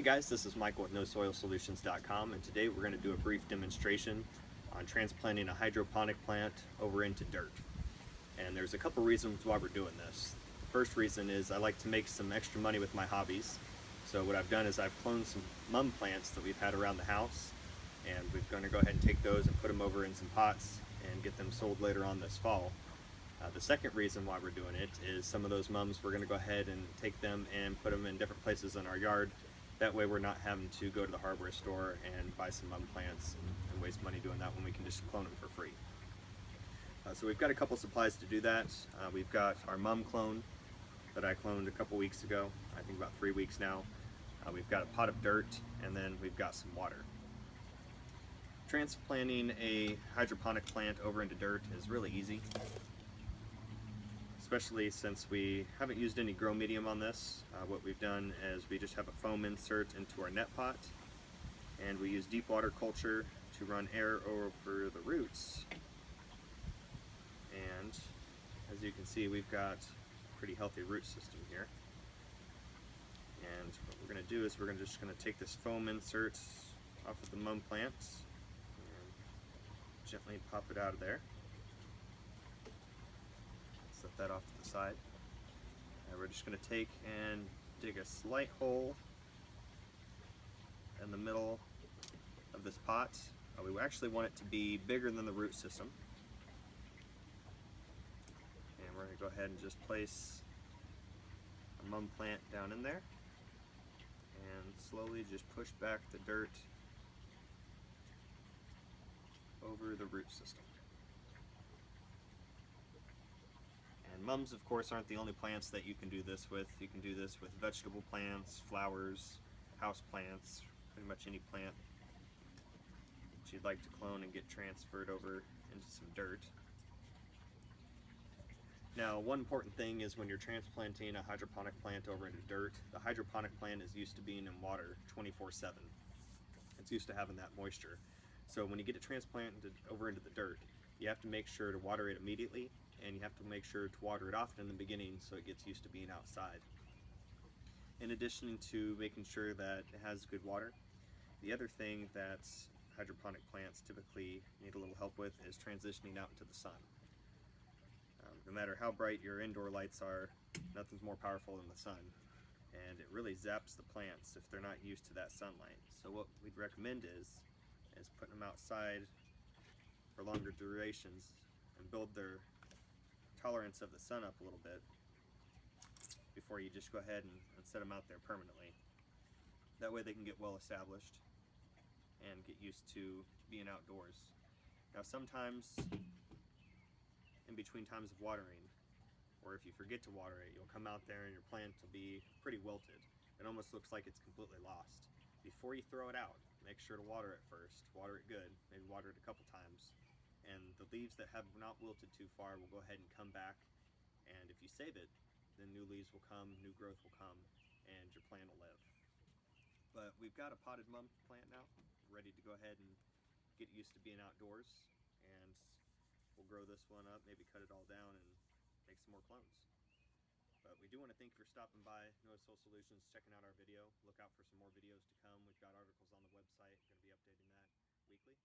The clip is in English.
guys, this is Michael with NoSoilSolutions.com, and today we're going to do a brief demonstration on transplanting a hydroponic plant over into dirt. And there's a couple reasons why we're doing this. The first reason is I like to make some extra money with my hobbies. So what I've done is I've cloned some mum plants that we've had around the house, and we're going to go ahead and take those and put them over in some pots and get them sold later on this fall. The second reason why we're doing it is some of those mums, we're going to go ahead and take them and put them in different places in our yard. That way we're not having to go to the hardware store and buy some mum plants and waste money doing that when we can just clone them for free. So we've got a couple supplies to do that. We've got our mum clone that I cloned a couple weeks ago, I think about 3 weeks now. We've got a pot of dirt, and then we've got some water. Transplanting a hydroponic plant over into dirt is really easy, especially since we haven't used any grow medium on this. What we've done is we just have a foam insert into our net pot, and we use deep water culture to run air over the roots. And as you can see, we've got a pretty healthy root system here. And what we're going to do is we're just going to take this foam insert off of the mum plants and gently pop it out of there. Set that off to the side. And we're just going to take and dig a slight hole in the middle of this pot. We actually want it to be bigger than the root system. And we're going to go ahead and just place a mum plant down in there and slowly just push back the dirt over the root system. And mums, of course, aren't the only plants that you can do this with. You can do this with vegetable plants, flowers, house plants, pretty much any plant that you'd like to clone and get transferred over into some dirt. Now, one important thing is when you're transplanting a hydroponic plant over into dirt, the hydroponic plant is used to being in water 24/7. It's used to having that moisture. So when you get it transplanted over into the dirt, you have to make sure to water it immediately, and you have to make sure to water it often in the beginning so it gets used to being outside. In addition to making sure that it has good water, the other thing that hydroponic plants typically need a little help with is transitioning out into the sun. No matter how bright your indoor lights are, nothing's more powerful than the sun, and it really zaps the plants if they're not used to that sunlight. So what we'd recommend is putting them outside for longer durations and build their tolerance of the sun up a little bit before you just go ahead and set them out there permanently. That way they can get well established and get used to being outdoors. Now sometimes in between times of watering, or if you forget to water it, you'll come out there and your plant will be pretty wilted. It almost looks like it's completely lost. Before you throw it out, make sure to water it first. Water it good, maybe water it a couple times. And the leaves that have not wilted too far will go ahead and come back. And if you save it, then new leaves will come, new growth will come, and your plant will live. But we've got a potted mum plant now, ready to go ahead and get used to being outdoors. And we'll grow this one up, maybe cut it all down and make some more clones. But we do want to thank you for stopping by No Soil Solutions, checking out our video. Look out for some more videos to come. We've got articles on the website, going to be updating that weekly.